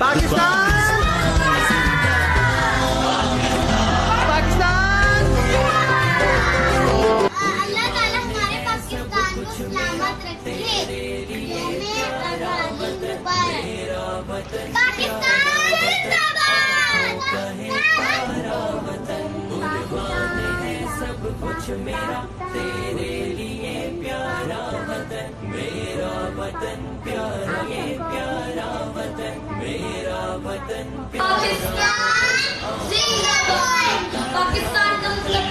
पाकिस्तान पाकिस्तान। अल्लाह ताला हमारे पाकिस्तान को सलामत रखे। पाकिस्तान जिंदाबाद। सब कुछ मेरा तेरे लिए प्यारा वतन, मेरा वतन प्यारा, ये प्यारा वतन, मेरा वतन प्यारा। पाकिस्तान जिंदाबाद। पाकिस्तान का मतलब